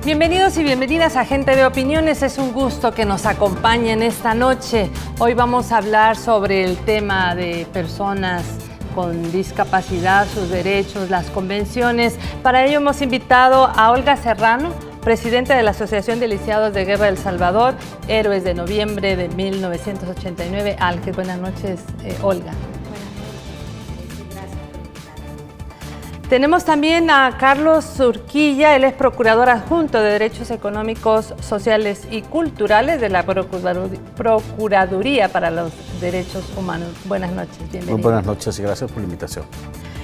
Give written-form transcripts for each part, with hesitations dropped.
Bienvenidos y bienvenidas a Gente de Opiniones. Es un gusto que nos acompañen esta noche. Hoy vamos a hablar sobre el tema de personas con discapacidad, sus derechos, las convenciones. Para ello hemos invitado a Olga Serrano, presidenta de la Asociación de Lisiados de Guerra de El Salvador, Héroes de Noviembre de 1989. Ángel, buenas noches, Olga. Tenemos también a Carlos Urquilla, él es procurador adjunto de Derechos Económicos, Sociales y Culturales de la Procuraduría para los Derechos Humanos. Buenas noches, bienvenido. Muy buenas noches y gracias por la invitación.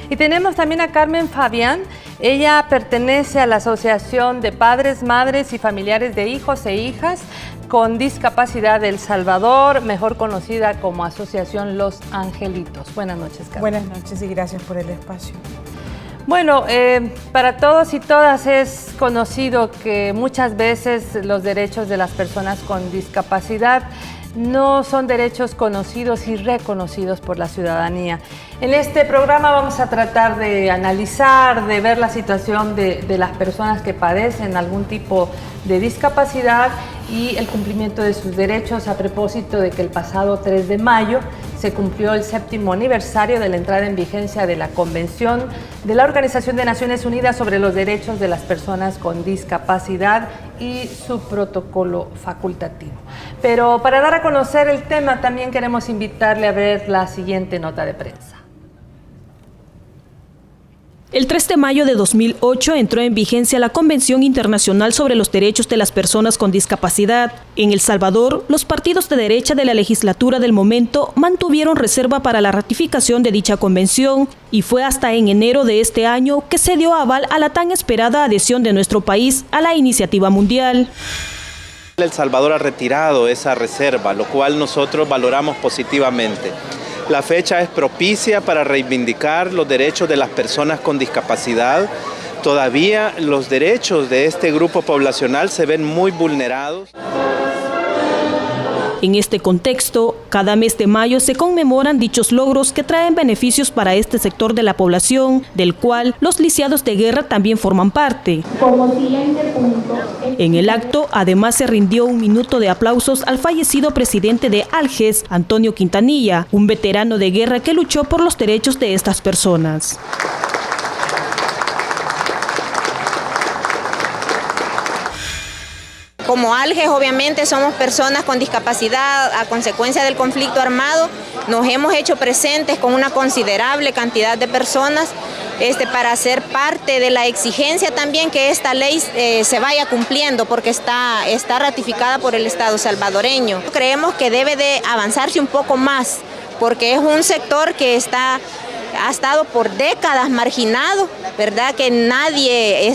Y tenemos también a Carmen Fabián, ella pertenece a la Asociación de Padres, Madres y Familiares de Hijos e Hijas con Discapacidad de El Salvador, mejor conocida como Asociación Los Angelitos. Buenas noches, Carmen. Buenas noches y gracias por el espacio. Bueno, para todos y todas es conocido que muchas veces los derechos de las personas con discapacidad no son derechos conocidos y reconocidos por la ciudadanía. En este programa vamos a tratar de analizar, de ver la situación de las personas que padecen algún tipo de discapacidad y el cumplimiento de sus derechos a propósito de que el pasado 3 de mayo se cumplió el 7º aniversario de la entrada en vigencia de la Convención de la Organización de Naciones Unidas sobre los Derechos de las Personas con Discapacidad y su protocolo facultativo. Pero para dar a conocer el tema también queremos invitarle a ver la siguiente nota de prensa. El 3 de mayo de 2008 entró en vigencia la Convención Internacional sobre los Derechos de las Personas con Discapacidad. En El Salvador, los partidos de derecha de la legislatura del momento mantuvieron reserva para la ratificación de dicha convención y fue hasta en enero de este año que se dio aval a la tan esperada adhesión de nuestro país a la iniciativa mundial. El Salvador ha retirado esa reserva, lo cual nosotros valoramos positivamente. La fecha es propicia para reivindicar los derechos de las personas con discapacidad. Todavía los derechos de este grupo poblacional se ven muy vulnerados. En este contexto, cada mes de mayo se conmemoran dichos logros que traen beneficios para este sector de la población, del cual los lisiados de guerra también forman parte. En el acto, además, se rindió un minuto de aplausos al fallecido presidente de Alges, Antonio Quintanilla, un veterano de guerra que luchó por los derechos de estas personas. Como Alges, obviamente, somos personas con discapacidad a consecuencia del conflicto armado. Nos hemos hecho presentes con una considerable cantidad de personas para ser parte de la exigencia también que esta ley se vaya cumpliendo porque está ratificada por el Estado salvadoreño. Creemos que debe de avanzarse un poco más porque es un sector que ha estado por décadas marginado, ¿verdad? Que nadie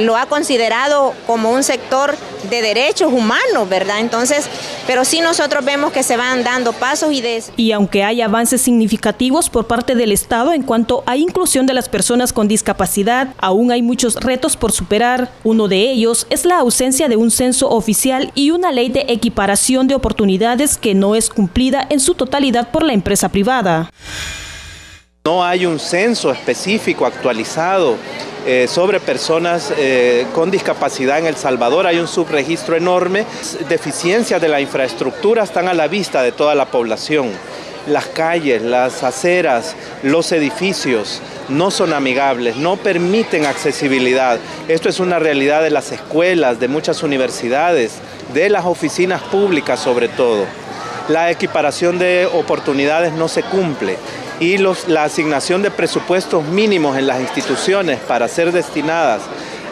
lo ha considerado como un sector de derechos humanos, ¿verdad? Entonces, pero sí nosotros vemos que se van dando pasos Y aunque hay avances significativos por parte del Estado en cuanto a inclusión de las personas con discapacidad, aún hay muchos retos por superar. Uno de ellos es la ausencia de un censo oficial y una ley de equiparación de oportunidades que no es cumplida en su totalidad por la empresa privada. No hay un censo específico actualizado sobre personas con discapacidad en El Salvador. Hay un subregistro enorme. Deficiencias de la infraestructura están a la vista de toda la población. Las calles, las aceras, los edificios no son amigables, no permiten accesibilidad. Esto es una realidad de las escuelas, de muchas universidades, de las oficinas públicas sobre todo. La equiparación de oportunidades no se cumple. Y la asignación de presupuestos mínimos en las instituciones para ser destinadas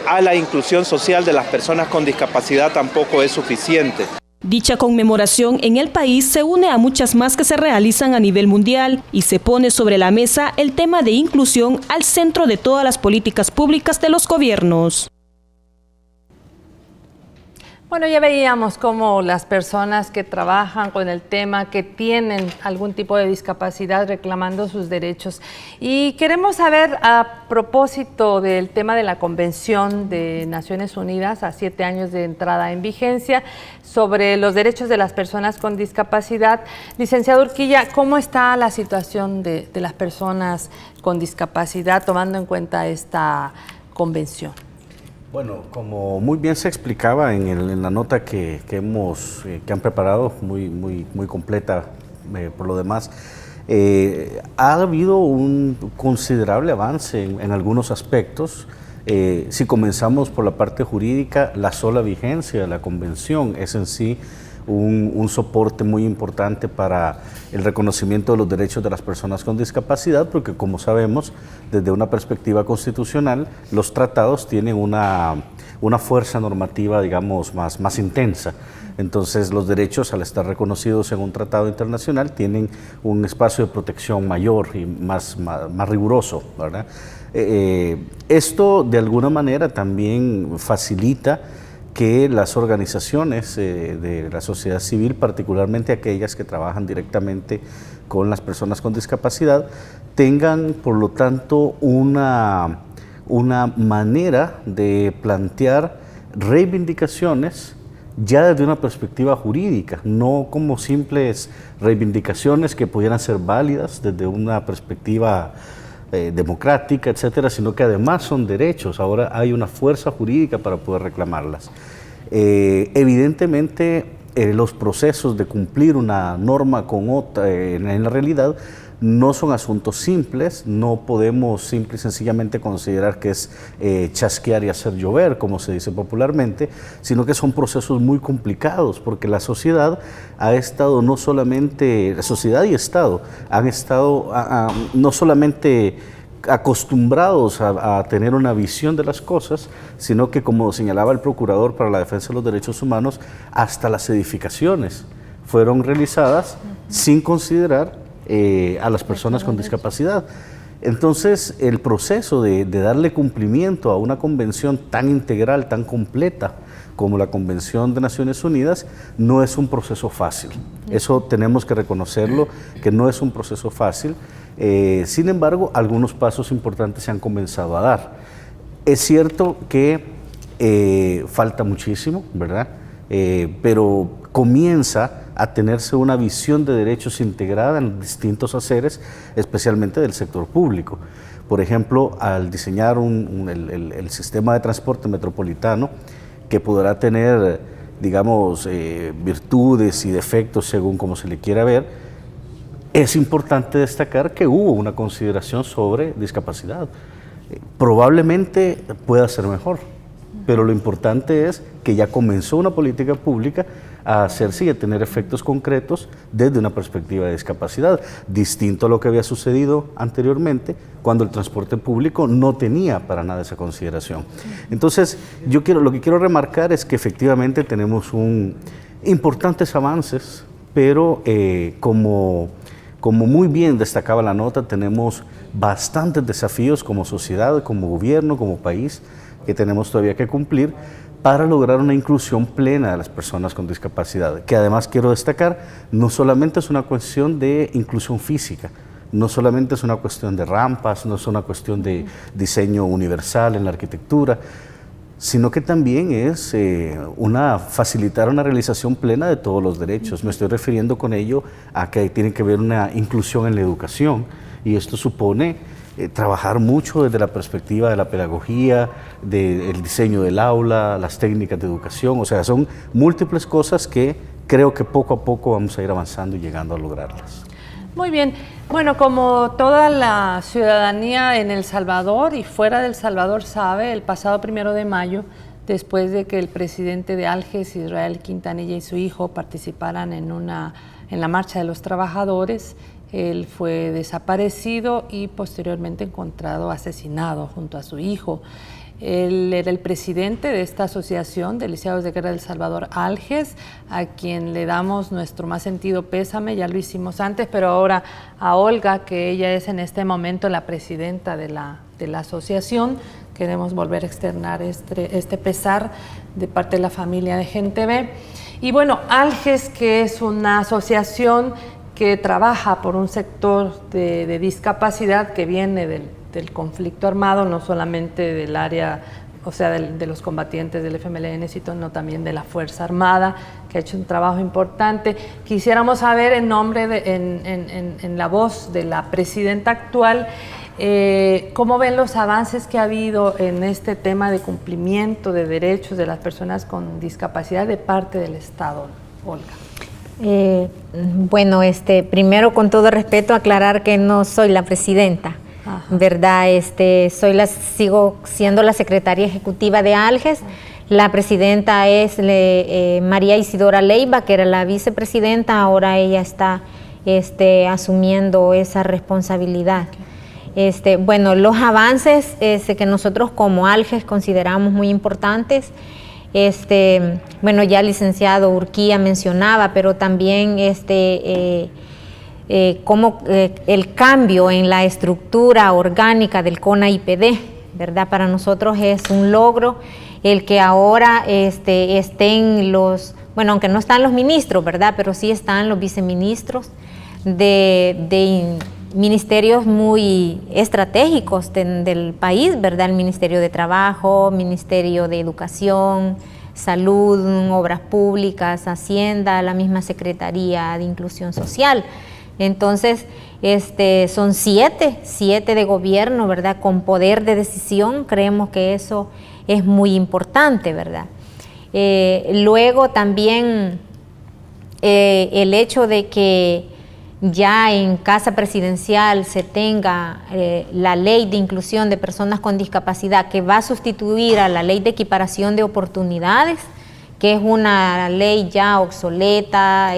a la inclusión social de las personas con discapacidad tampoco es suficiente. Dicha conmemoración en el país se une a muchas más que se realizan a nivel mundial y se pone sobre la mesa el tema de inclusión al centro de todas las políticas públicas de los gobiernos. Bueno, ya veíamos cómo las personas que trabajan con el tema, que tienen algún tipo de discapacidad reclamando sus derechos. Y queremos saber, a propósito del tema de la Convención de Naciones Unidas, a 7 años de entrada en vigencia, sobre los derechos de las personas con discapacidad. Licenciado Urquilla, ¿cómo está la situación de las personas con discapacidad tomando en cuenta esta convención? Bueno, como muy bien se explicaba en la nota que han preparado, muy completa por lo demás, ha habido un considerable avance en algunos aspectos. Si comenzamos por la parte jurídica, la sola vigencia de la convención es en sí un soporte muy importante para el reconocimiento de los derechos de las personas con discapacidad, porque como sabemos, desde una perspectiva constitucional, los tratados tienen una fuerza normativa, digamos, más intensa. Entonces, los derechos, al estar reconocidos en un tratado internacional, tienen un espacio de protección mayor y más riguroso, ¿verdad? Esto, de alguna manera, también facilita que las organizaciones de la sociedad civil, particularmente aquellas que trabajan directamente con las personas con discapacidad, tengan, por lo tanto, una manera de plantear reivindicaciones ya desde una perspectiva jurídica, no como simples reivindicaciones que pudieran ser válidas desde una perspectiva democrática, etcétera, sino que además son derechos. Ahora hay una fuerza jurídica para poder reclamarlas. Evidentemente, los procesos de cumplir una norma con otra en la realidad no son asuntos simples. No podemos simple y sencillamente considerar que es chasquear y hacer llover, como se dice popularmente, sino que son procesos muy complicados, porque la sociedad ha estado no solamente, la sociedad y Estado han estado no solamente acostumbrados a tener una visión de las cosas, sino que, como señalaba el Procurador para la Defensa de los Derechos Humanos, hasta las edificaciones fueron realizadas sin considerar a las personas con discapacidad. Entonces, el proceso de darle cumplimiento a una convención tan integral, tan completa como la Convención de Naciones Unidas, no es un proceso fácil. Eso tenemos que reconocerlo, que no es un proceso fácil. Sin embargo, algunos pasos importantes se han comenzado a dar. Es cierto que falta muchísimo, ¿verdad? Pero comienza a tenerse una visión de derechos integrada en distintos haceres, especialmente del sector público. Por ejemplo, al diseñar el sistema de transporte metropolitano, que podrá tener, digamos, virtudes y defectos según como se le quiera ver, es importante destacar que hubo una consideración sobre discapacidad. Probablemente pueda ser mejor, pero lo importante es que ya comenzó una política pública a hacerse y a tener efectos concretos desde una perspectiva de discapacidad, distinto a lo que había sucedido anteriormente, cuando el transporte público no tenía para nada esa consideración. Entonces, lo que quiero remarcar es que efectivamente tenemos importantes avances, pero como muy bien destacaba la nota, tenemos bastantes desafíos como sociedad, como gobierno, como país, que tenemos todavía que cumplir para lograr una inclusión plena de las personas con discapacidad, que además quiero destacar, no solamente es una cuestión de inclusión física, no solamente es una cuestión de rampas, no es una cuestión de diseño universal en la arquitectura, sino que también es facilitar una realización plena de todos los derechos. Me estoy refiriendo con ello a que tiene que haber una inclusión en la educación, y esto supone trabajar mucho desde la perspectiva de la pedagogía, del diseño del aula, las técnicas de educación. O sea, son múltiples cosas que creo que poco a poco vamos a ir avanzando y llegando a lograrlas. Muy bien. Bueno, como toda la ciudadanía en El Salvador y fuera de El Salvador sabe, el pasado 1 de mayo, después de que el presidente de Alges, Israel Quintanilla, y su hijo participaran en la Marcha de los Trabajadores, él fue desaparecido y posteriormente encontrado asesinado junto a su hijo. Él era el presidente de esta asociación de Lisiados de Guerra del Salvador, Alges, a quien le damos nuestro más sentido pésame. Ya lo hicimos antes, pero ahora a Olga, que ella es en este momento la presidenta de la asociación, queremos volver a externar este pesar de parte de la familia de Gente B. Y bueno, Alges, que es una asociación que trabaja por un sector de discapacidad que viene del conflicto armado, no solamente del área, o sea, de los combatientes del FMLN, sino también de la Fuerza Armada, que ha hecho un trabajo importante. Quisiéramos saber en la voz de la presidenta actual, ¿Cómo ven los avances que ha habido en este tema de cumplimiento de derechos de las personas con discapacidad de parte del Estado, Olga? Bueno, primero con todo respeto aclarar que no soy la presidenta, ajá, ¿verdad? Sigo siendo la secretaria ejecutiva de ALGES. La presidenta es María Isidora Leiva, que era la vicepresidenta, ahora ella está asumiendo esa responsabilidad. Bueno, los avances que nosotros como ALGES consideramos muy importantes, bueno, ya el licenciado Urquía mencionaba, pero también como el cambio en la estructura orgánica del CONA-IPD, ¿verdad? Para nosotros es un logro el que ahora estén bueno, aunque no están los ministros, ¿verdad? Pero sí están los viceministros de ministerios muy estratégicos del país, ¿verdad? El Ministerio de Trabajo, Ministerio de Educación, Salud, Obras Públicas, Hacienda, la misma Secretaría de Inclusión Social. Entonces, son siete de gobierno, ¿verdad? Con poder de decisión, creemos que eso es muy importante, ¿verdad? Luego también el hecho de que ya en Casa Presidencial se tenga la ley de inclusión de personas con discapacidad que va a sustituir a la ley de equiparación de oportunidades, que es una ley ya obsoleta,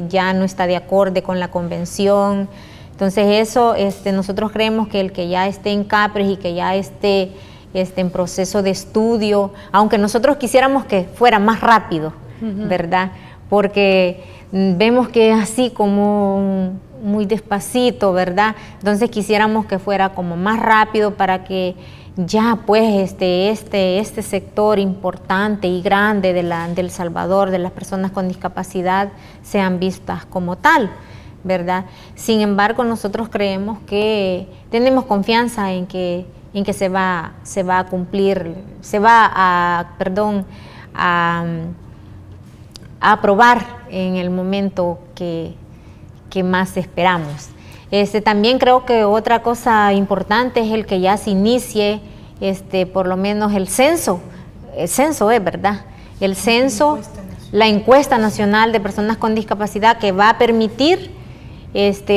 ya no está de acorde con la convención. Entonces eso, nosotros creemos que el que ya esté en CAPRES y que ya esté en proceso de estudio, aunque nosotros quisiéramos que fuera más rápido, ¿verdad? Porque vemos que es así como muy despacito, ¿verdad? Entonces quisiéramos que fuera como más rápido para que ya pues este sector importante y grande del Salvador, de las personas con discapacidad, sean vistas como tal, ¿verdad? Sin embargo, nosotros creemos que tenemos confianza en que se va a cumplir, se va a aprobar en el momento que más esperamos. También creo que otra cosa importante es el que ya se inicie por lo menos el censo es verdad, el censo, la encuesta nacional de personas con discapacidad, que va a permitir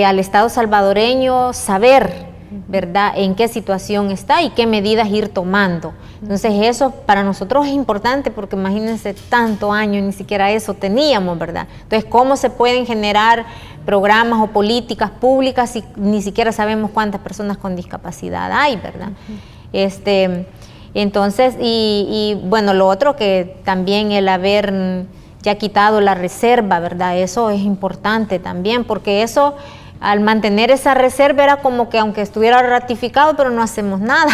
al Estado salvadoreño saber, ¿verdad?, en qué situación está y qué medidas ir tomando. Entonces eso para nosotros es importante, porque imagínense, tanto años ni siquiera eso teníamos, ¿verdad? Entonces, ¿cómo se pueden generar programas o políticas públicas si ni siquiera sabemos cuántas personas con discapacidad hay, ¿verdad? Entonces, y bueno, lo otro que también el haber ya quitado la reserva, ¿verdad? Eso es importante también, porque eso, al mantener esa reserva, era como que aunque estuviera ratificado, pero no hacemos nada,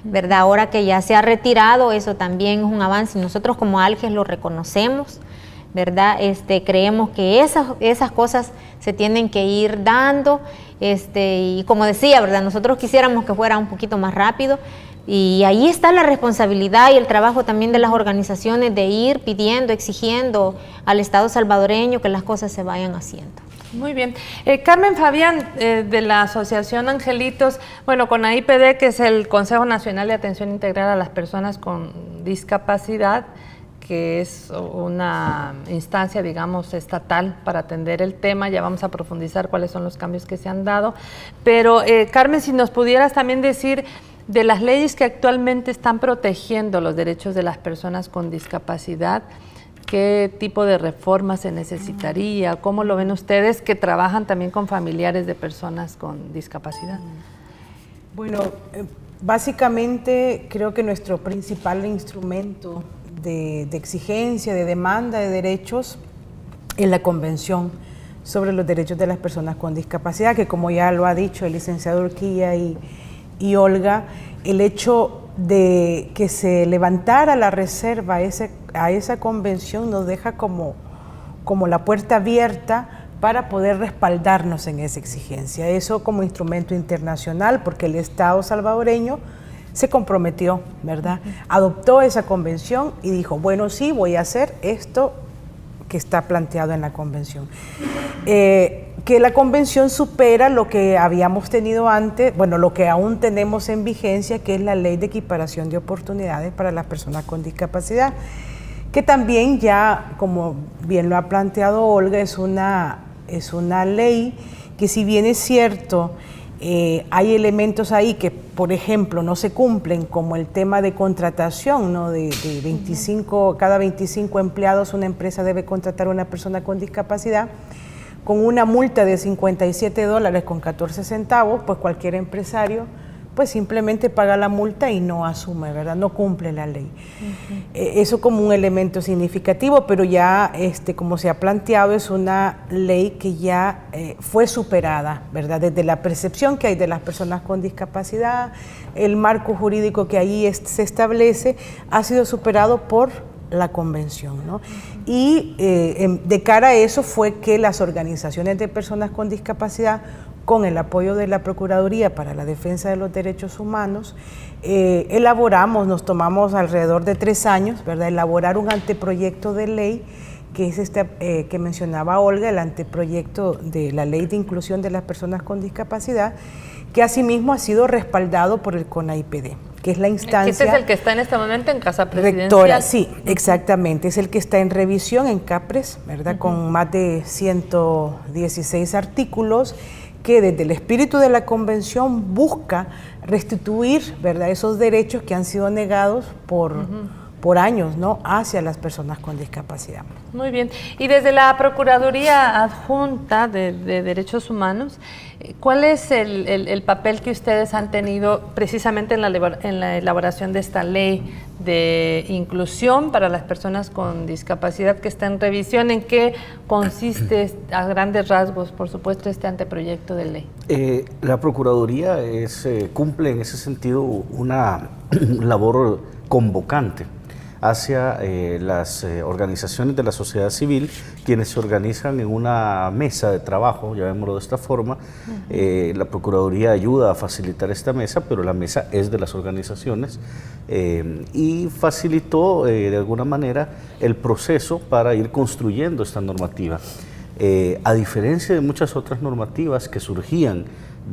¿verdad? Ahora que ya se ha retirado, eso también es un avance. Nosotros como ALGES lo reconocemos, ¿verdad? Creemos que esas cosas se tienen que ir dando, y como decía, ¿verdad?, nosotros quisiéramos que fuera un poquito más rápido, y ahí está la responsabilidad y el trabajo también de las organizaciones de ir pidiendo, exigiendo al Estado salvadoreño que las cosas se vayan haciendo. Muy bien. Carmen Fabián, de la Asociación Angelitos, bueno, con CONA-IPD, que es el Consejo Nacional de Atención Integral a las Personas con Discapacidad, que es una instancia, digamos, estatal para atender el tema. Ya vamos a profundizar cuáles son los cambios que se han dado. Pero, Carmen, si nos pudieras también decir de las leyes que actualmente están protegiendo los derechos de las personas con discapacidad, ¿qué tipo de reforma se necesitaría? ¿Cómo lo ven ustedes que trabajan también con familiares de personas con discapacidad? Bueno, básicamente creo que nuestro principal instrumento de exigencia, de demanda de derechos, es la Convención sobre los Derechos de las Personas con Discapacidad, que como ya lo ha dicho el licenciado Urquía y Olga, el hecho de que se levantara la reserva a esa convención nos deja como la puerta abierta para poder respaldarnos en esa exigencia. Eso como instrumento internacional, porque el Estado salvadoreño se comprometió, ¿verdad? Adoptó esa convención y dijo, bueno, sí, voy a hacer esto que está planteado en la Convención. Que la Convención supera lo que habíamos tenido antes, bueno, lo que aún tenemos en vigencia, que es la Ley de Equiparación de Oportunidades para las Personas con Discapacidad, que también ya, como bien lo ha planteado Olga, es una ley que, si bien es cierto, hay elementos ahí que, por ejemplo, no se cumplen, como el tema de contratación, ¿no? De 25, cada 25 empleados una empresa debe contratar a una persona con discapacidad, con una multa de $57.14, pues cualquier empresario pues simplemente paga la multa y no asume, ¿verdad? No cumple la ley. Eso como un elemento significativo, pero ya, como se ha planteado, es una ley que ya fue superada, ¿verdad? Desde la percepción que hay de las personas con discapacidad, el marco jurídico que ahí se establece, ha sido superado por la Convención, ¿no? Y de cara a eso fue que las organizaciones de personas con discapacidad, con el apoyo de la Procuraduría para la Defensa de los Derechos Humanos, nos tomamos alrededor de 3 años, ¿verdad?, elaborar un anteproyecto de ley, que es que mencionaba Olga, el anteproyecto de la Ley de Inclusión de las Personas con Discapacidad, que asimismo ha sido respaldado por el CONAIPD, que es la instancia... Este es el que está en este momento en Casa Presidencial. Rectora, sí, exactamente, es el que está en revisión en CAPRES, ¿verdad?, con más de 116 artículos, que desde el espíritu de la Convención busca restituir, ¿verdad?, esos derechos que han sido negados por años, ¿no?, hacia las personas con discapacidad. Muy bien. Y desde la Procuraduría Adjunta de Derechos Humanos, ¿cuál es el papel que ustedes han tenido precisamente en la elaboración de esta ley de inclusión para las personas con discapacidad que está en revisión? ¿En qué consiste, a grandes rasgos, por supuesto, este anteproyecto de ley? La Procuraduría cumple en ese sentido una labor convocante hacia las organizaciones de la sociedad civil, quienes se organizan en una mesa de trabajo, llamémoslo de esta forma. La Procuraduría ayuda a facilitar esta mesa, pero la mesa es de las organizaciones, y facilitó de alguna manera el proceso para ir construyendo esta normativa. A diferencia de muchas otras normativas que surgían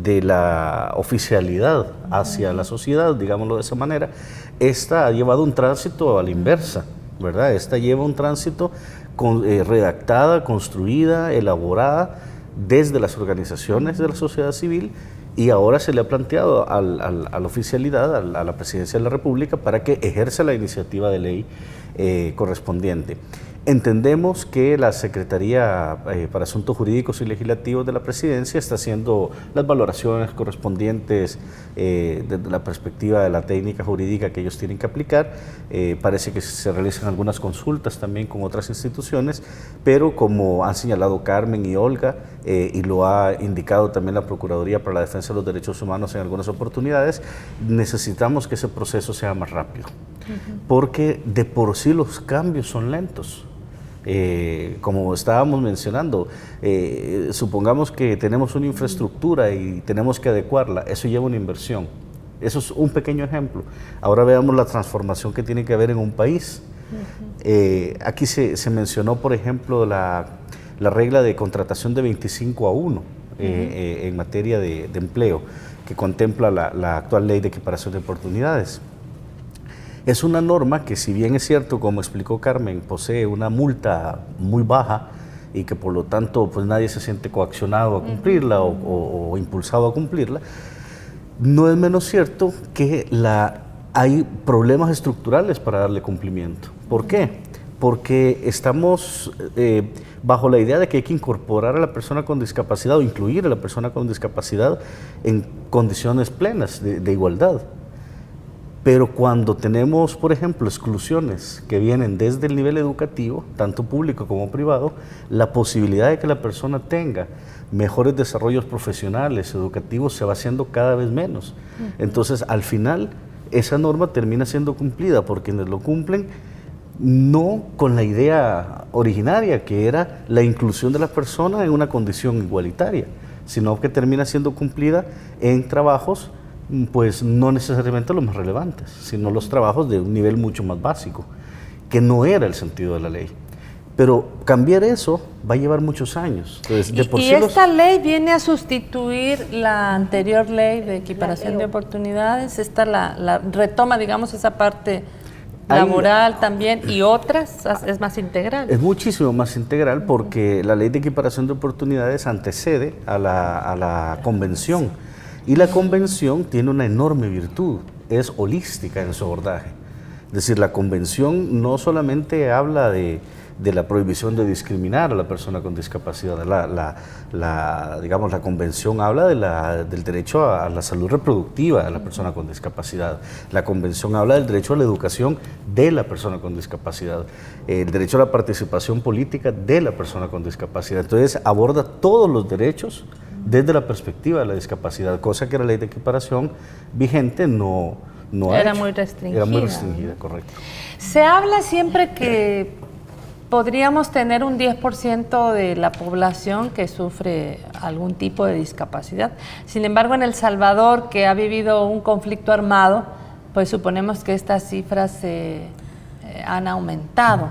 de la oficialidad hacia la sociedad, digámoslo de esa manera, esta ha llevado un tránsito a la inversa, ¿verdad? Esta lleva un tránsito redactada, construida, elaborada desde las organizaciones de la sociedad civil, y ahora se le ha planteado a la oficialidad, a la Presidencia de la República, para que ejerza la iniciativa de ley correspondiente. Entendemos que la Secretaría para Asuntos Jurídicos y Legislativos de la Presidencia está haciendo las valoraciones correspondientes desde la perspectiva de la técnica jurídica que ellos tienen que aplicar. Parece que se realizan algunas consultas también con otras instituciones, pero como han señalado Carmen y Olga, y lo ha indicado también la Procuraduría para la Defensa de los Derechos Humanos en algunas oportunidades, necesitamos que ese proceso sea más rápido, porque de por sí los cambios son lentos. Como estábamos mencionando, supongamos que tenemos una infraestructura y tenemos que adecuarla, eso lleva una inversión. Eso es un pequeño ejemplo. Ahora veamos la transformación que tiene que haber en un país. Aquí se mencionó, por ejemplo, la regla de contratación de 25-1 en materia de empleo, que contempla la actual Ley de Equiparación de Oportunidades. Es una norma que, si bien es cierto, como explicó Carmen, posee una multa muy baja y que por lo tanto pues nadie se siente coaccionado a cumplirla o impulsado a cumplirla, no es menos cierto que hay problemas estructurales para darle cumplimiento. ¿Por qué? Porque estamos bajo la idea de que hay que incorporar a la persona con discapacidad o incluir a la persona con discapacidad en condiciones plenas de igualdad. Pero cuando tenemos, por ejemplo, exclusiones que vienen desde el nivel educativo, tanto público como privado, la posibilidad de que la persona tenga mejores desarrollos profesionales, educativos, se va haciendo cada vez menos. Entonces, al final, esa norma termina siendo cumplida por quienes lo cumplen, no con la idea originaria, que era la inclusión de la persona en una condición igualitaria, sino que termina siendo cumplida en trabajos pues no necesariamente los más relevantes, sino los trabajos de un nivel mucho más básico, que no era el sentido de la ley. Pero cambiar eso va a llevar muchos años. Entonces, de por y sí esta ley viene a sustituir la anterior ley de equiparación de oportunidades. Esta la retoma, digamos, esa parte laboral también, y otras, es más integral. Es muchísimo más integral porque la ley de equiparación de oportunidades antecede a la convención. Y la convención tiene una enorme virtud, es holística en su abordaje. Es decir, la convención no solamente habla de la prohibición de discriminar a la persona con discapacidad. Digamos, la convención habla del derecho a la salud reproductiva de la persona con discapacidad. La convención habla del derecho a la educación de la persona con discapacidad, el derecho a la participación política de la persona con discapacidad. Entonces, aborda todos los derechos desde la perspectiva de la discapacidad, cosa que la ley de equiparación vigente no era muy restringida. Era muy restringida, correcto. Se habla siempre que podríamos tener un 10% de la población que sufre algún tipo de discapacidad. Sin embargo, en El Salvador, que ha vivido un conflicto armado, pues suponemos que estas cifras han aumentado.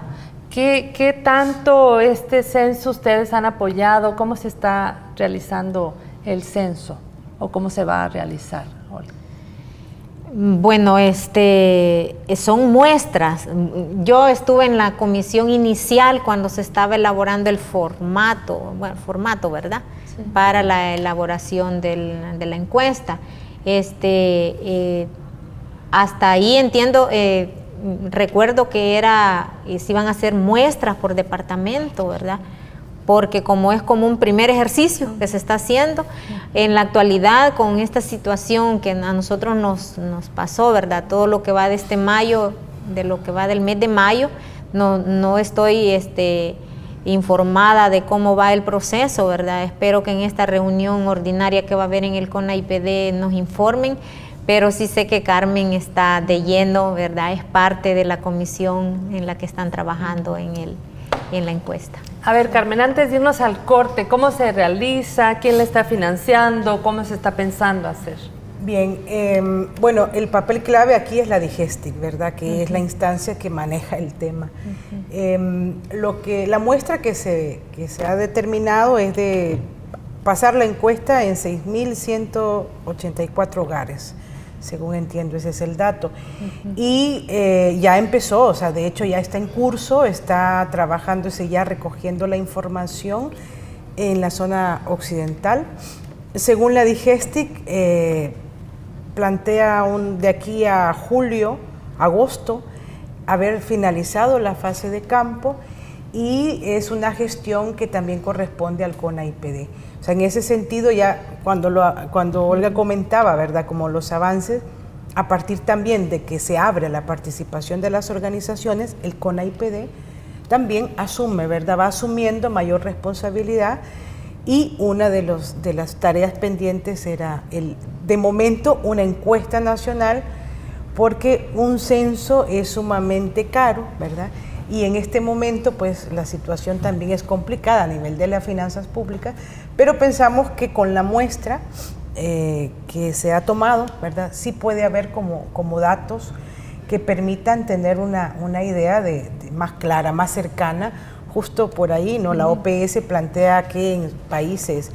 ¿Qué tanto este censo ustedes han apoyado? ¿Cómo se está realizando el censo o cómo se va a realizar, Olga? Bueno, son muestras. Yo estuve en la comisión inicial cuando se estaba elaborando el formato, ¿verdad? Sí. Para la elaboración de la encuesta. Hasta ahí entiendo, recuerdo que se iban a hacer muestras por departamento, ¿verdad? Porque como es como un primer ejercicio que se está haciendo, en la actualidad con esta situación que a nosotros nos pasó, ¿verdad? Todo lo que va de mayo, de lo que va del mes de mayo, no estoy informada de cómo va el proceso, ¿verdad? Espero que en esta reunión ordinaria que va a haber en el CONA-IPD nos informen, pero sí sé que Carmen está de lleno, ¿verdad? Es parte de la comisión en la que están trabajando en la encuesta. A ver, Carmen, antes de irnos al corte, ¿cómo se realiza? ¿Quién le está financiando? ¿Cómo se está pensando hacer? Bien, bueno, el papel clave aquí es la Digestic, ¿verdad? Que es la instancia que maneja el tema. La muestra que se ha determinado es de pasar la encuesta en 6.184 hogares. Según entiendo, ese es el dato. Y ya empezó, o sea, de hecho ya está en curso, está trabajándose ya recogiendo la información en la zona occidental. Según la Digestic, plantea de aquí a julio, agosto, haber finalizado la fase de campo, y es una gestión que también corresponde al CONA-IPD. O sea, en ese sentido, ya cuando Olga comentaba, ¿verdad?, como los avances, a partir también de que se abre la participación de las organizaciones, el CONA-IPD también asume, ¿verdad?, va asumiendo mayor responsabilidad, y una de las tareas pendientes era, de momento, una encuesta nacional, porque un censo es sumamente caro, ¿verdad?, y en este momento pues la situación también es complicada a nivel de las finanzas públicas, pero pensamos que con la muestra que se ha tomado, ¿verdad?, sí puede haber como datos que permitan tener una idea más clara, más cercana. Justo por ahí, ¿no? La OPS plantea que en países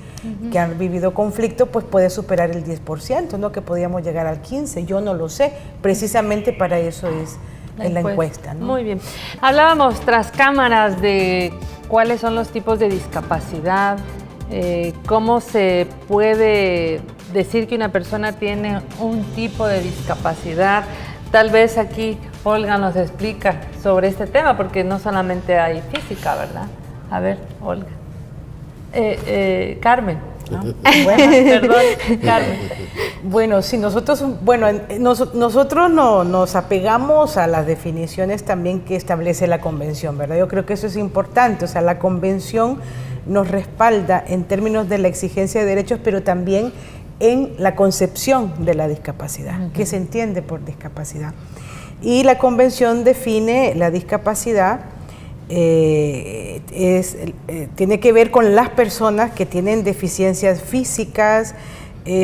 que han vivido conflicto, pues puede superar el 10%, ¿no?, que podríamos llegar al 15%, yo no lo sé, precisamente para eso es la encuesta, ¿no? Muy bien. Hablábamos tras cámaras de cuáles son los tipos de discapacidad, cómo se puede decir que una persona tiene un tipo de discapacidad. Tal vez aquí Olga nos explica sobre este tema, porque no solamente hay física, ¿verdad? A ver, Olga. Carmen. ¿No? Bueno, perdón, Carmen. Bueno, sí, nosotros nos apegamos a las definiciones también que establece la Convención, ¿verdad? Yo creo que eso es importante, o sea, la Convención nos respalda en términos de la exigencia de derechos, pero también en la concepción de la discapacidad, que se entiende por discapacidad. Y la Convención define la discapacidad, tiene que ver con las personas que tienen deficiencias físicas,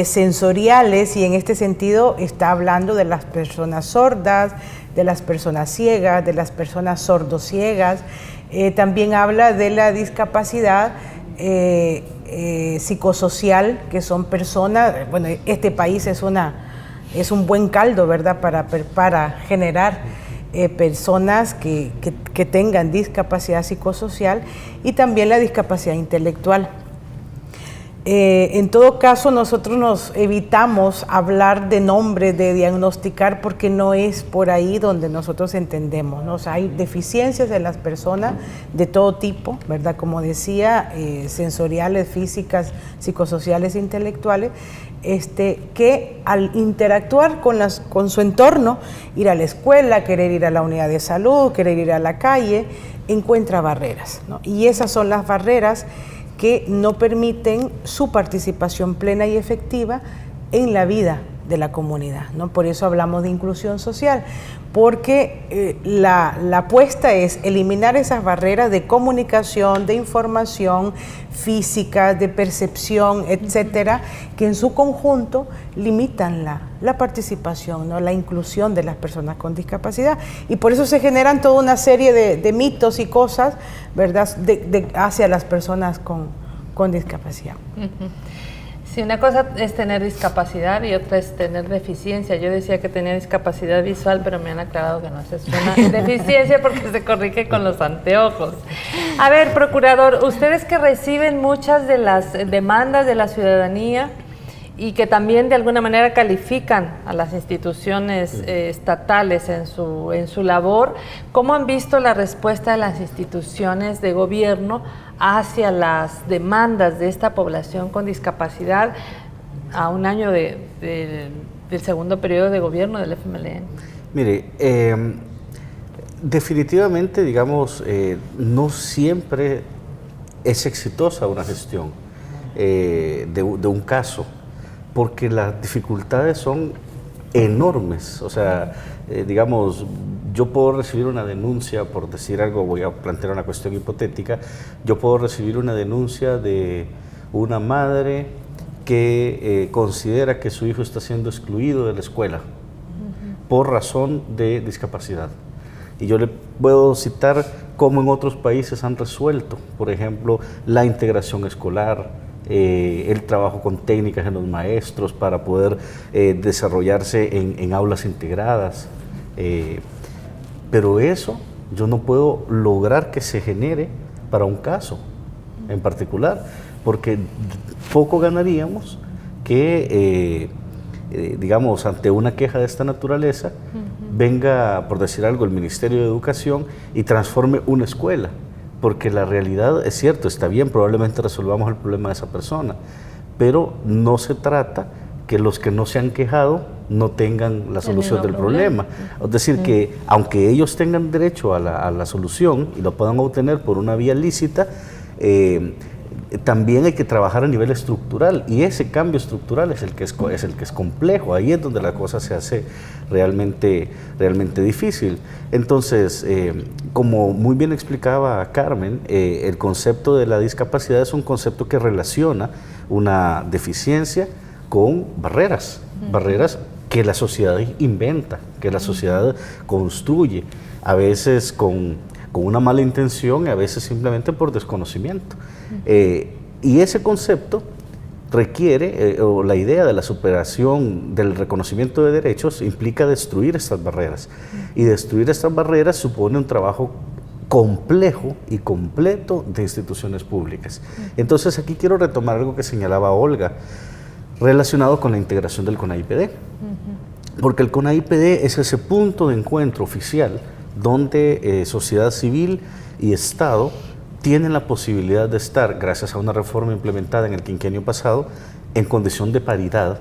sensoriales, y en este sentido está hablando de las personas sordas, de las personas ciegas, de las personas sordociegas, También habla de la discapacidad psicosocial, que son personas, bueno, este país es un buen caldo, ¿verdad?, para generar personas que tengan discapacidad psicosocial, y también la discapacidad intelectual. En todo caso, nosotros nos evitamos hablar de nombres, de diagnosticar, porque no es por ahí donde nosotros entendemos, ¿no? O sea, hay deficiencias en las personas de todo tipo, ¿verdad? Como decía, sensoriales, físicas, psicosociales, intelectuales, que al interactuar con su entorno, ir a la escuela, querer ir a la unidad de salud, querer ir a la calle, encuentra barreras, ¿no? Y esas son las barreras que no permiten su participación plena y efectiva en la vida de la comunidad, ¿no? Por eso hablamos de inclusión social, porque la apuesta es eliminar esas barreras de comunicación, de información física, de percepción, etcétera, que en su conjunto limitan la participación, ¿no?, la inclusión de las personas con discapacidad. Y por eso se generan toda una serie de mitos y cosas, ¿verdad?, hacia las personas con discapacidad. Sí, una cosa es tener discapacidad y otra es tener deficiencia. Yo decía que tenía discapacidad visual, pero me han aclarado que no es una deficiencia porque se corrige con los anteojos. A ver, procurador, ustedes que reciben muchas de las demandas de la ciudadanía y que también de alguna manera califican a las instituciones estatales en su labor, ¿cómo han visto la respuesta de las instituciones de gobierno hacia las demandas de esta población con discapacidad a un año del segundo periodo de gobierno del FMLN? Mire, definitivamente, digamos, no siempre es exitosa una gestión de un caso, porque las dificultades son enormes. O sea, digamos, yo puedo recibir una denuncia, por decir algo, voy a plantear una cuestión hipotética, yo puedo recibir una denuncia de una madre que considera que su hijo está siendo excluido de la escuela por razón de discapacidad. Y yo le puedo citar cómo en otros países han resuelto, por ejemplo, la integración escolar, el trabajo con técnicas en los maestros para poder desarrollarse en aulas integradas. Pero eso yo no puedo lograr que se genere para un caso en particular, porque poco ganaríamos que, digamos, ante una queja de esta naturaleza, venga, por decir algo, el Ministerio de Educación y transforme una escuela. Porque la realidad es cierto, está bien, probablemente resolvamos el problema de esa persona, pero no se trata que los que no se han quejado no tengan la solución del problema. Es decir, que aunque ellos tengan derecho a la solución y lo puedan obtener por una vía lícita, también hay que trabajar a nivel estructural, y ese cambio estructural es el que es complejo. Ahí es donde la cosa se hace realmente difícil. Entonces, como muy bien explicaba Carmen, el concepto de la discapacidad es un concepto que relaciona una deficiencia con barreras que la sociedad inventa, que la sociedad construye, a veces con una mala intención y a veces simplemente por desconocimiento. Y ese concepto requiere, o la idea de la superación del reconocimiento de derechos implica destruir estas barreras. Y destruir estas barreras supone un trabajo complejo y completo de instituciones públicas. Entonces aquí quiero retomar algo que señalaba Olga, relacionado con la integración del CONAIPD. Porque el CONAIPD es ese punto de encuentro oficial donde sociedad civil y Estado tienen la posibilidad de estar, gracias a una reforma implementada en el quinquenio pasado, en condición de paridad.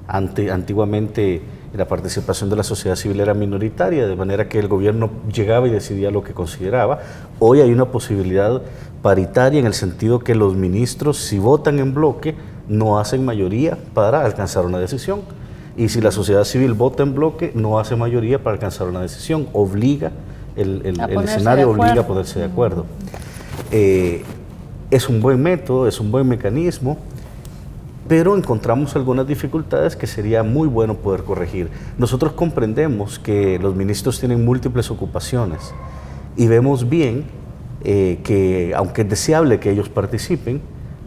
Antiguamente la participación de la sociedad civil era minoritaria, de manera que el gobierno llegaba y decidía lo que consideraba. Hoy hay una posibilidad paritaria en el sentido que los ministros, si votan en bloque, no hacen mayoría para alcanzar una decisión. Y si la sociedad civil vota en bloque, no hace mayoría para alcanzar una decisión. Obliga, el escenario obliga a ponerse de acuerdo. Es un buen método, es un buen mecanismo, pero encontramos algunas dificultades que sería muy bueno poder corregir. Nosotros comprendemos que los ministros tienen múltiples ocupaciones y vemos bien que aunque es deseable que ellos participen,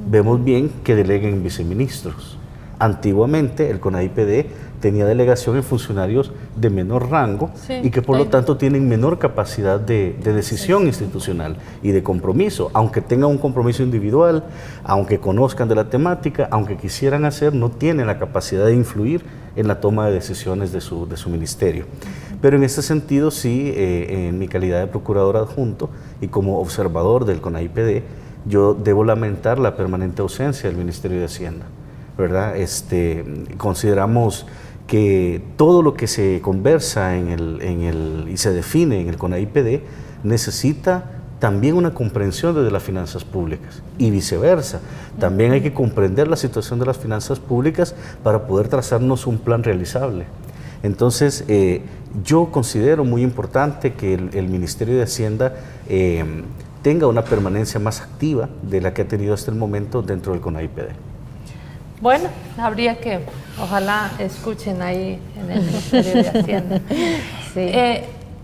vemos bien que deleguen viceministros. Antiguamente el CONAIPD tenía delegación en funcionarios de menor rango y que por lo tanto tienen menor capacidad de decisión institucional y de compromiso, aunque tengan un compromiso individual, aunque conozcan de la temática, aunque quisieran hacer, no tienen la capacidad de influir en la toma de decisiones de su ministerio. Pero en ese sentido sí, en mi calidad de procurador adjunto y como observador del CONAIPD, yo debo lamentar la permanente ausencia del Ministerio de Hacienda, ¿verdad? Consideramos que todo lo que se conversa y se define en el CONAIPD necesita también una comprensión desde las finanzas públicas y viceversa. También hay que comprender la situación de las finanzas públicas para poder trazarnos un plan realizable. Entonces, yo considero muy importante que el Ministerio de Hacienda tenga una permanencia más activa de la que ha tenido hasta el momento dentro del CONAIPD. Bueno, habría que, ojalá escuchen ahí en el Ministerio de Hacienda. Sí.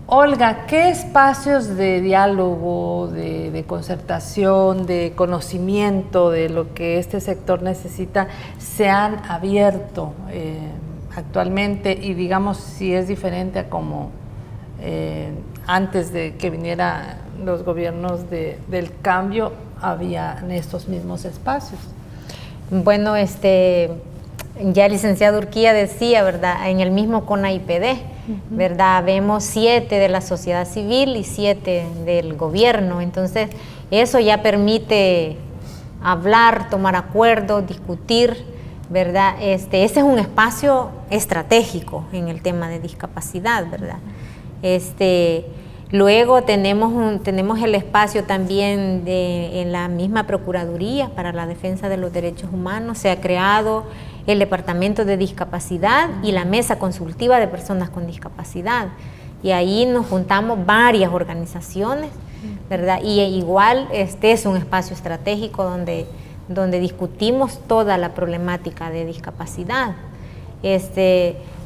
Olga, ¿qué espacios de diálogo, de concertación, de conocimiento de lo que este sector necesita se han abierto actualmente? Y digamos, si es diferente a como antes de que vinieran los gobiernos del cambio, habían estos mismos espacios. Bueno, ya el licenciado Urquía decía, ¿verdad? En el mismo CONAIPD, ¿verdad? Vemos 7 de la sociedad civil y 7 del gobierno. Entonces, eso ya permite hablar, tomar acuerdos, discutir, ¿verdad? Ese es un espacio estratégico en el tema de discapacidad, ¿verdad? Luego tenemos el espacio también en la misma Procuraduría para la Defensa de los Derechos Humanos. Se ha creado el Departamento de Discapacidad y la Mesa Consultiva de Personas con Discapacidad. Y ahí nos juntamos varias organizaciones, ¿verdad? Y igual es un espacio estratégico donde discutimos toda la problemática de discapacidad.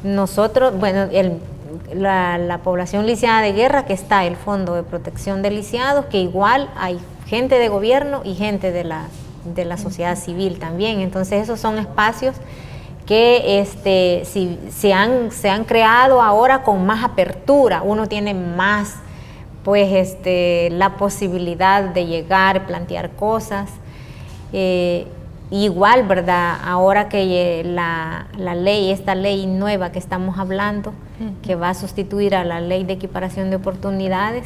Nosotros, bueno, la población lisiada de guerra, que está el Fondo de Protección de Lisiados, que igual hay gente de gobierno y gente de la sociedad civil también. Entonces esos son espacios que se han creado ahora con más apertura. Uno tiene más pues la posibilidad de llegar, plantear cosas. Igual, ¿verdad? Ahora que esta ley nueva que estamos hablando, que va a sustituir a la ley de equiparación de oportunidades,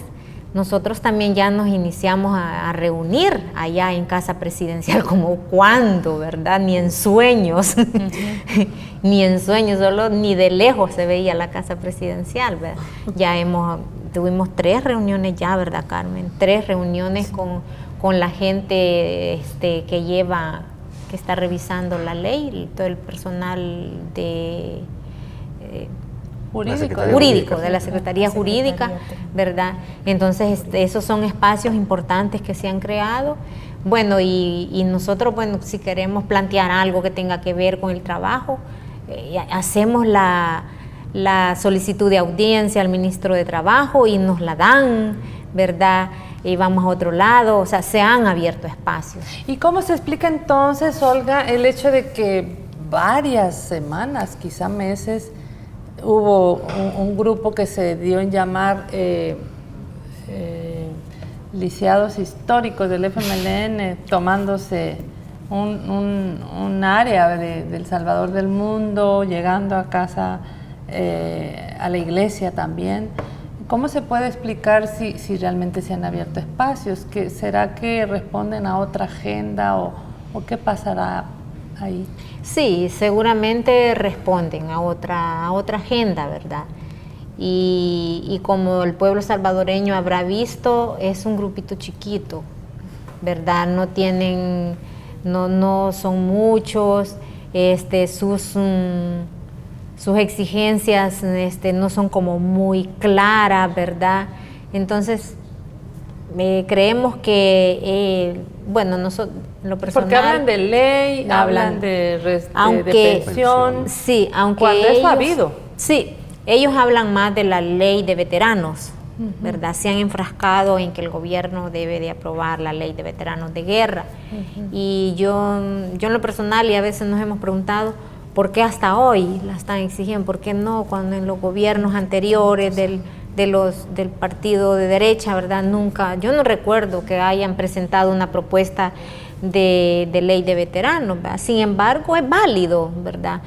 nosotros también ya nos iniciamos a reunir allá en Casa Presidencial, como cuando, ¿verdad? Ni en sueños, ni en sueños, ni de lejos se veía la Casa Presidencial, ¿verdad? Ya tuvimos 3 reuniones ya, ¿verdad, Carmen? 3 reuniones con la gente que está revisando la ley, todo el personal jurídico de la Secretaría Jurídica, ¿verdad? Entonces, esos son espacios importantes que se han creado. Bueno, y nosotros, bueno, si queremos plantear algo que tenga que ver con el trabajo, hacemos la solicitud de audiencia al ministro de Trabajo y nos la dan, ¿verdad? Y vamos a otro lado, o sea, se han abierto espacios. ¿Y cómo se explica entonces, Olga, el hecho de que varias semanas, quizá meses, hubo un grupo que se dio en llamar lisiados históricos del FMLN, tomándose un área del Salvador del Mundo, llegando a casa, a la iglesia también? ¿Cómo se puede explicar si realmente se han abierto espacios? ¿Será que responden a otra agenda o qué pasará ahí? Sí, seguramente responden a otra agenda, ¿verdad? Y como el pueblo salvadoreño habrá visto, es un grupito chiquito, ¿verdad? No son muchos, sus exigencias no son como muy claras, ¿verdad? Entonces, creemos que, bueno, nosotros, lo personal... Porque hablan de ley, hablan de pensión. Sí, aunque cuando ellos, eso ha habido. Sí, ellos hablan más de la ley de veteranos, ¿verdad? Se han enfrascado en que el gobierno debe de aprobar la ley de veteranos de guerra. Y yo en lo personal, y a veces nos hemos preguntado, ¿por qué hasta hoy la están exigiendo? ¿Por qué no cuando en los gobiernos anteriores del partido de derecha, ¿verdad? Nunca, yo no recuerdo que hayan presentado una propuesta de ley de veteranos, ¿verdad? Sin embargo, es válido, ¿verdad?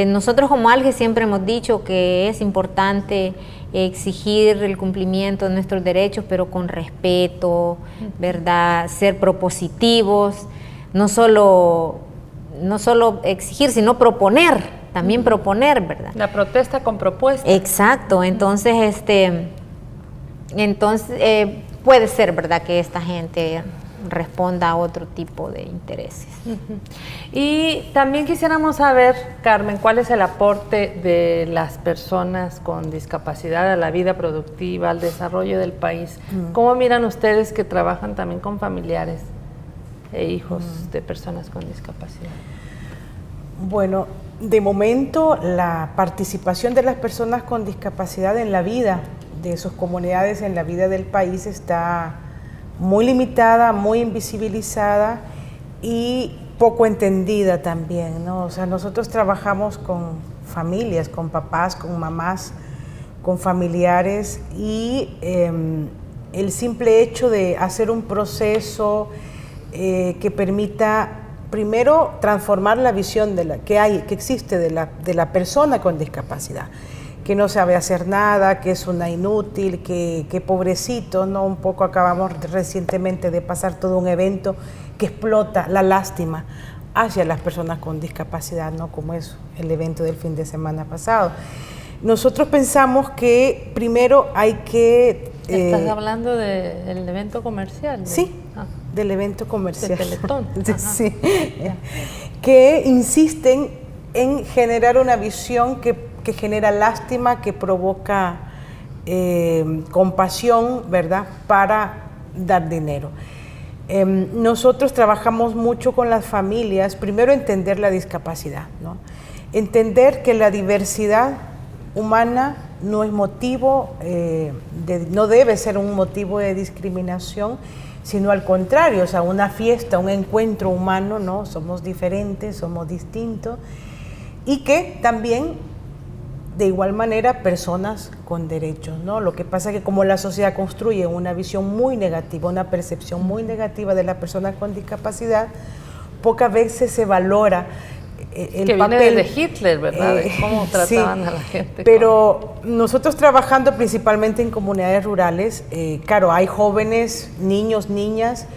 Nosotros como ALGE siempre hemos dicho que es importante exigir el cumplimiento de nuestros derechos, pero con respeto, ¿verdad? Ser propositivos, no solo exigir, sino proponer, también proponer, ¿verdad? La protesta con propuesta. Exacto, entonces, puede ser, ¿verdad?, que esta gente responda a otro tipo de intereses. Y también quisiéramos saber, Carmen, ¿cuál es el aporte de las personas con discapacidad a la vida productiva, al desarrollo del país? ¿Cómo miran ustedes que trabajan también con familiares e hijos de personas con discapacidad? Bueno, de momento la participación de las personas con discapacidad en la vida de sus comunidades, en la vida del país, está muy limitada, muy invisibilizada y poco entendida también, ¿no? O sea, nosotros trabajamos con familias, con papás, con mamás, con familiares, y el simple hecho de hacer un proceso que permita primero transformar la visión que existe de la persona con discapacidad, que no sabe hacer nada, que es una inútil, que pobrecito, ¿no? Un poco acabamos recientemente de pasar todo un evento que explota la lástima hacia las personas con discapacidad, ¿no? Como es el evento del fin de semana pasado. Nosotros pensamos que primero hay que... ¿Estás hablando del evento comercial? Sí, del evento comercial. De Teletón. Sí. Que insisten en generar una visión que genera lástima, que provoca compasión, ¿verdad?, para dar dinero. Nosotros trabajamos mucho con las familias, primero entender la discapacidad, ¿no? Entender que la diversidad humana no es motivo, no debe ser un motivo de discriminación, sino al contrario, o sea, una fiesta, un encuentro humano, ¿no? Somos diferentes, somos distintos, y que también de igual manera personas con derechos, ¿no? Lo que pasa es que como la sociedad construye una visión muy negativa, una percepción muy negativa de las personas con discapacidad, pocas veces se valora el que papel. Viene desde Hitler, ¿verdad? De cómo trataban a la gente. Pero nosotros trabajando principalmente en comunidades rurales, claro, hay jóvenes, niños, niñas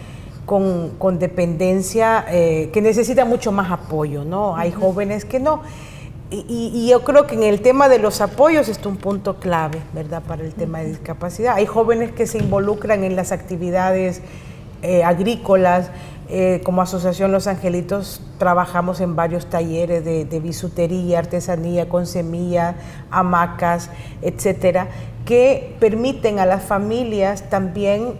con dependencia que necesitan mucho más apoyo, ¿no? Hay jóvenes que no. Y yo creo que en el tema de los apoyos está un punto clave, ¿verdad?, para el tema de discapacidad. Hay jóvenes que se involucran en las actividades agrícolas. Como Asociación Los Angelitos trabajamos en varios talleres de bisutería, artesanía, con semilla, hamacas, etcétera, que permiten a las familias también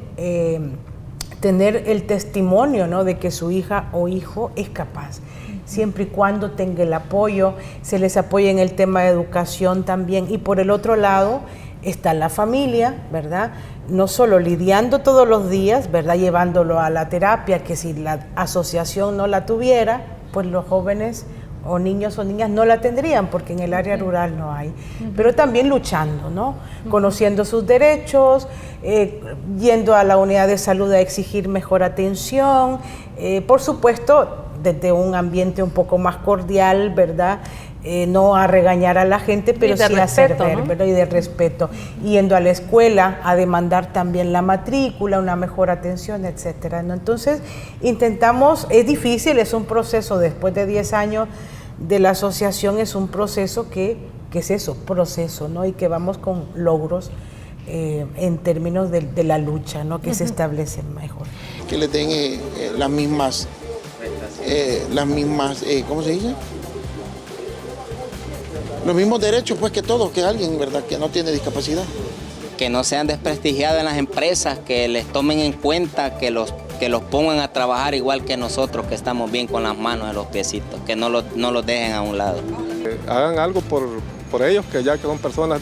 tener el testimonio, ¿no?, de que su hija o hijo es capaz, siempre y cuando tenga el apoyo, se les apoya en el tema de educación también. Y por el otro lado está la familia, ¿verdad?, no solo lidiando todos los días, ¿verdad?, llevándolo a la terapia, que si la asociación no la tuviera, pues los jóvenes o niños o niñas no la tendrían, porque en el área rural no hay. Pero también luchando, ¿no?, conociendo sus derechos, yendo a la unidad de salud a exigir mejor atención, por supuesto, desde un ambiente un poco más cordial, ¿verdad?, no a regañar a la gente, pero sí a hacer ver, ¿verdad?, y de respeto, yendo a la escuela a demandar también la matrícula, una mejor atención, etcétera, ¿no? Entonces intentamos, es difícil, es un proceso, después de 10 años de la asociación, es un proceso que es eso, proceso, ¿no?, y que vamos con logros en términos de la lucha, ¿no?, que se establecen mejor. Que le den las mismas, ¿cómo se dice?, los mismos derechos, pues, que todos, que alguien, ¿verdad?, que no tiene discapacidad. Que no sean desprestigiados en las empresas, que les tomen en cuenta, que los pongan a trabajar igual que nosotros, que estamos bien con las manos en los piecitos, que no los dejen a un lado. Hagan algo por ellos, que ya que son personas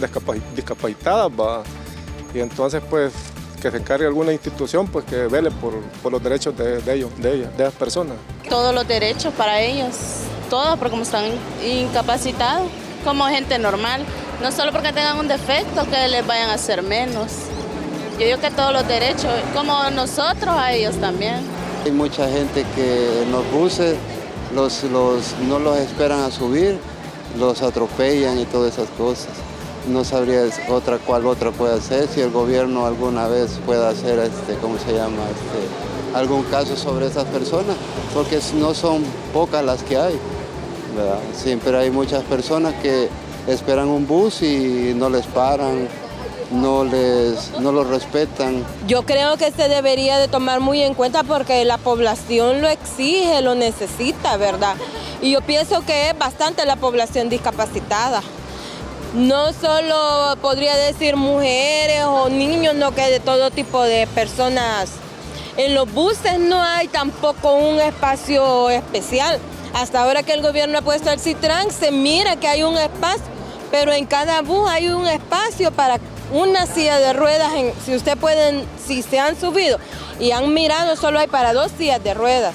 discapacitadas, y entonces pues que se encargue alguna institución pues que vele por los derechos de ellos, de esas personas. Todos los derechos para ellos, todos, porque como están incapacitados, como gente normal, no solo porque tengan un defecto que les vayan a hacer menos. Yo digo que todos los derechos, como nosotros, a ellos también. Hay mucha gente que en los buses no los esperan a subir, los atropellan y todas esas cosas. No sabría cuál otra puede hacer, si el gobierno alguna vez pueda hacer, algún caso sobre esas personas, porque no son pocas las que hay, ¿verdad? Siempre hay muchas personas que esperan un bus y no les paran, no los respetan. Yo creo que se debería de tomar muy en cuenta porque la población lo exige, lo necesita, ¿verdad? Y yo pienso que es bastante la población discapacitada. No solo podría decir mujeres o niños, no, que de todo tipo de personas. En los buses no hay tampoco un espacio especial. Hasta ahora que el gobierno ha puesto el Citran, se mira que hay un espacio, pero en cada bus hay un espacio para una silla de ruedas. Si se han subido y han mirado, solo hay para 2 sillas de ruedas.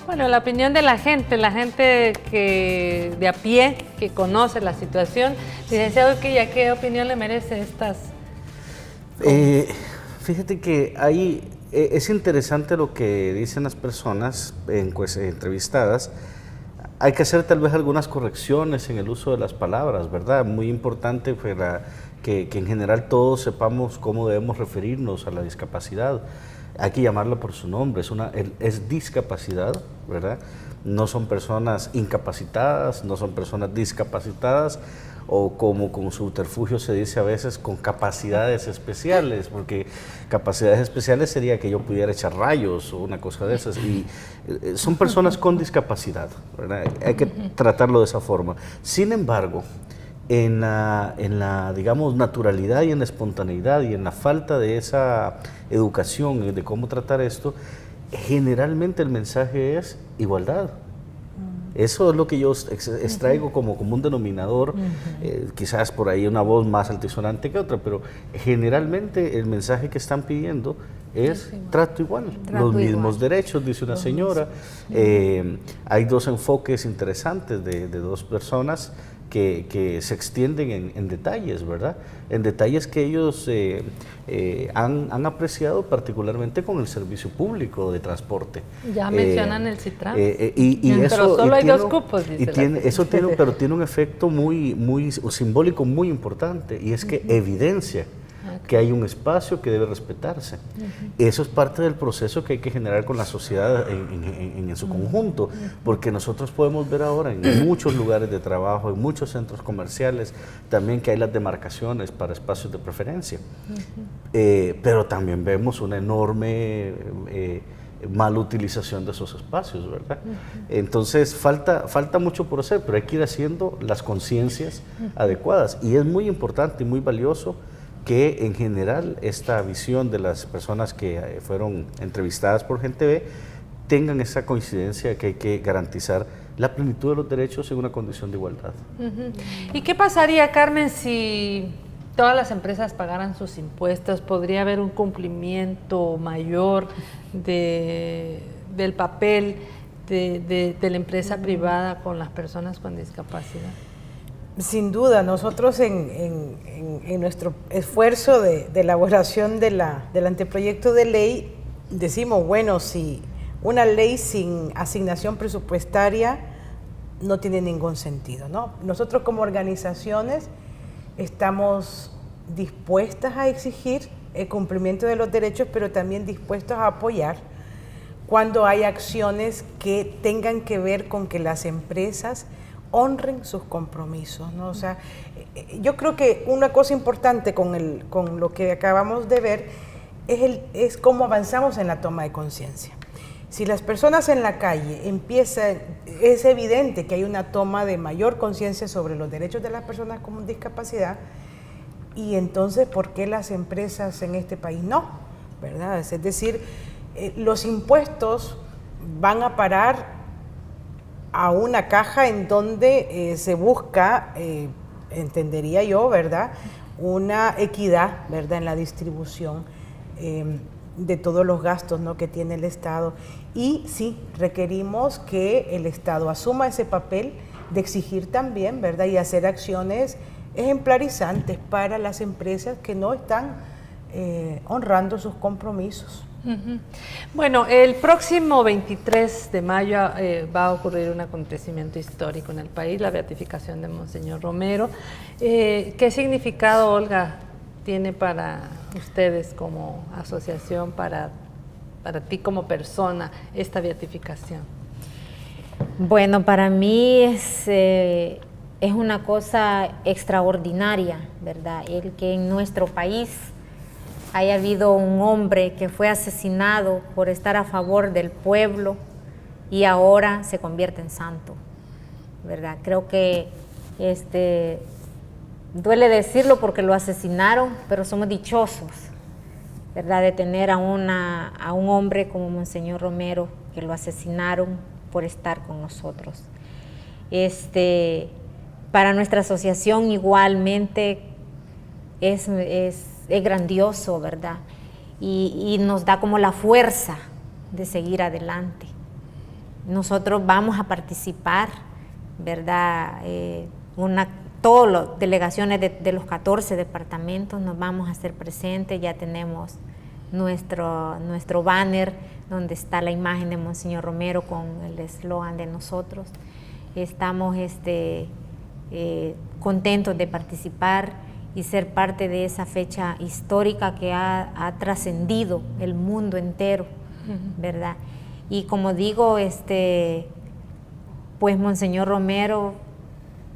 Bueno, la opinión de la gente que de a pie, que conoce la situación. Licenciado Quilla, ¿qué opinión le merece estas? Fíjate que ahí es interesante lo que dicen las personas entrevistadas. Hay que hacer tal vez algunas correcciones en el uso de las palabras, ¿verdad? Muy importante que en general todos sepamos cómo debemos referirnos a la discapacidad. Hay que llamarla por su nombre, es discapacidad, ¿verdad? No son personas incapacitadas, no son personas discapacitadas, o como con subterfugio se dice a veces, con capacidades especiales, porque capacidades especiales sería que yo pudiera echar rayos o una cosa de esas, y son personas con discapacidad, ¿verdad? Hay que tratarlo de esa forma. Sin embargo, en la, digamos, naturalidad y en la espontaneidad y en la falta de esa educación de cómo tratar esto, generalmente el mensaje es igualdad. Eso es lo que yo extraigo como un denominador, quizás por ahí una voz más altisonante que otra, pero generalmente el mensaje que están pidiendo es trato igual, los mismos derechos, dice una señora. Hay 2 enfoques interesantes de 2 personas que se extienden en detalles, ¿verdad? En detalles que ellos han apreciado particularmente con el servicio público de transporte. Ya mencionan el Citran. Pero solo hay 2 cupos, dice. Pero tiene un efecto muy simbólico muy importante, y es que evidencia que hay un espacio que debe respetarse. Eso es parte del proceso que hay que generar con la sociedad en su conjunto, porque nosotros podemos ver ahora en muchos lugares de trabajo, en muchos centros comerciales, también que hay las demarcaciones para espacios de preferencia. Pero también vemos una enorme mala utilización de esos espacios, ¿verdad? Entonces falta mucho por hacer, pero hay que ir haciendo las conciencias adecuadas, y es muy importante y muy valioso que en general esta visión de las personas que fueron entrevistadas por Gente Ve tengan esa coincidencia que hay que garantizar la plenitud de los derechos en una condición de igualdad. ¿Y qué pasaría, Carmen, si todas las empresas pagaran sus impuestos? ¿Podría haber un cumplimiento mayor del papel de la empresa privada con las personas con discapacidad? Sin duda, nosotros en nuestro esfuerzo de elaboración del anteproyecto de ley decimos, bueno, si una ley sin asignación presupuestaria no tiene ningún sentido, ¿no? Nosotros como organizaciones estamos dispuestas a exigir el cumplimiento de los derechos, pero también dispuestos a apoyar cuando hay acciones que tengan que ver con que las empresas honren sus compromisos, ¿no? O sea, yo creo que una cosa importante con lo que acabamos de ver es cómo avanzamos en la toma de conciencia. Si las personas en la calle es evidente que hay una toma de mayor conciencia sobre los derechos de las personas con discapacidad, y entonces, ¿por qué las empresas en este país no? ¿Verdad? Es decir, los impuestos van a parar a una caja en donde se busca, entendería yo, ¿verdad?, una equidad, ¿verdad?, en la distribución de todos los gastos, ¿no?, que tiene el Estado. Y sí, requerimos que el Estado asuma ese papel de exigir también, ¿verdad?, y hacer acciones ejemplarizantes para las empresas que no están honrando sus compromisos. Bueno, el próximo 23 de mayo va a ocurrir un acontecimiento histórico en el país, la beatificación de Monseñor Romero. ¿Qué significado, Olga, tiene para ustedes como asociación, para ti como persona, esta beatificación? Bueno, para mí es una cosa extraordinaria, ¿verdad? El que en nuestro país haya habido un hombre que fue asesinado por estar a favor del pueblo y ahora se convierte en santo, ¿verdad? Creo que duele decirlo porque lo asesinaron, pero somos dichosos, ¿verdad?, de tener a un hombre como Monseñor Romero, que lo asesinaron por estar con nosotros. Para nuestra asociación igualmente es grandioso, ¿verdad? Y nos da como la fuerza de seguir adelante. Nosotros vamos a participar, ¿verdad? Todas las delegaciones de los 14 departamentos nos vamos a hacer presentes. Ya tenemos nuestro banner donde está la imagen de Monseñor Romero con el eslogan de nosotros. Estamos contentos de participar y ser parte de esa fecha histórica que ha trascendido el mundo entero, ¿verdad? Y como digo, pues Monseñor Romero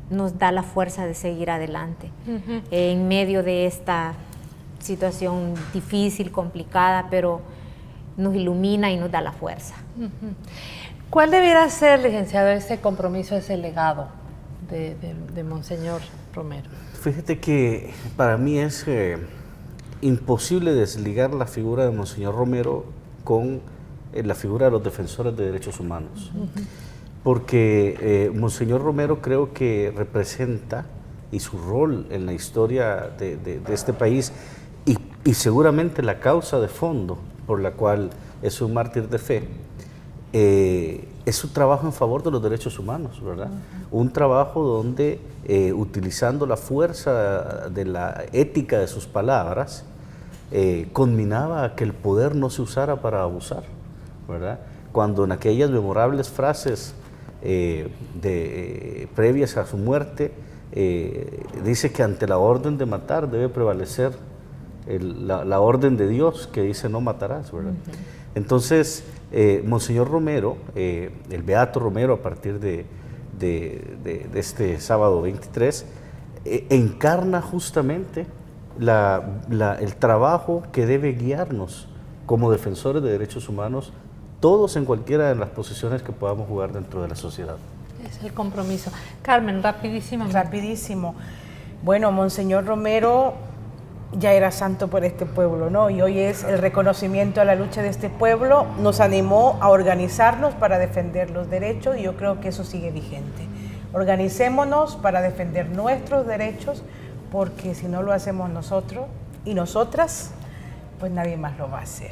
nos da la fuerza de seguir adelante en medio de esta situación difícil, complicada, pero nos ilumina y nos da la fuerza. ¿Cuál debiera ser, licenciado, ese compromiso, ese legado de Monseñor Romero? Fíjate que para mí es imposible desligar la figura de Monseñor Romero con la figura de los defensores de derechos humanos. Porque Monseñor Romero creo que representa, y su rol en la historia de este país, y seguramente la causa de fondo por la cual es un mártir de fe, es su trabajo en favor de los derechos humanos, ¿verdad? Un trabajo donde, utilizando la fuerza de la ética de sus palabras, conminaba a que el poder no se usara para abusar, ¿verdad? Cuando en aquellas memorables frases previas a su muerte, dice que ante la orden de matar debe prevalecer la orden de Dios que dice no matarás, ¿verdad? Entonces, Monseñor Romero, el Beato Romero, a partir de este sábado 23, encarna justamente el trabajo que debe guiarnos como defensores de derechos humanos, todos en cualquiera de las posiciones que podamos jugar dentro de la sociedad. Es el compromiso. Carmen, rapidísimo. Rapidísimo. Bueno, Monseñor Romero ya era santo por este pueblo, ¿no? Y hoy es el reconocimiento a la lucha de este pueblo. Nos animó a organizarnos para defender los derechos y yo creo que eso sigue vigente. Organicémonos para defender nuestros derechos, porque si no lo hacemos nosotros y nosotras, pues nadie más lo va a hacer.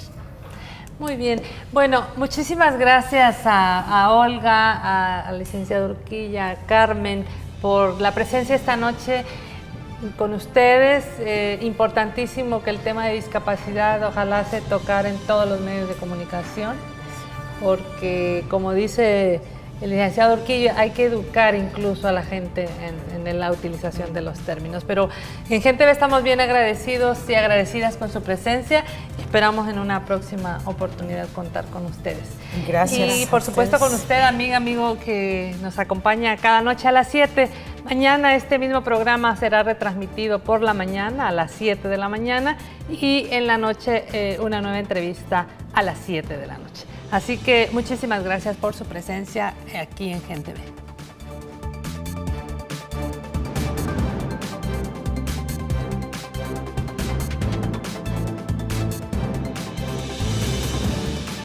Muy bien. Bueno, muchísimas gracias a Olga, al licenciado Urquilla, a Carmen, por la presencia esta noche con ustedes. Importantísimo que el tema de discapacidad ojalá se tocara en todos los medios de comunicación, porque como dice el licenciado Urquilla, hay que educar incluso a la gente en la utilización de los términos. Pero en Gente Ve estamos bien agradecidos y agradecidas con su presencia. Esperamos en una próxima oportunidad contar con ustedes. Gracias. Y por supuesto con usted, amigo que nos acompaña cada noche a las 7. Mañana este mismo programa será retransmitido por la mañana a las 7 de la mañana y en la noche una nueva entrevista a las 7 de la noche. Así que muchísimas gracias por su presencia aquí en Gente Ve.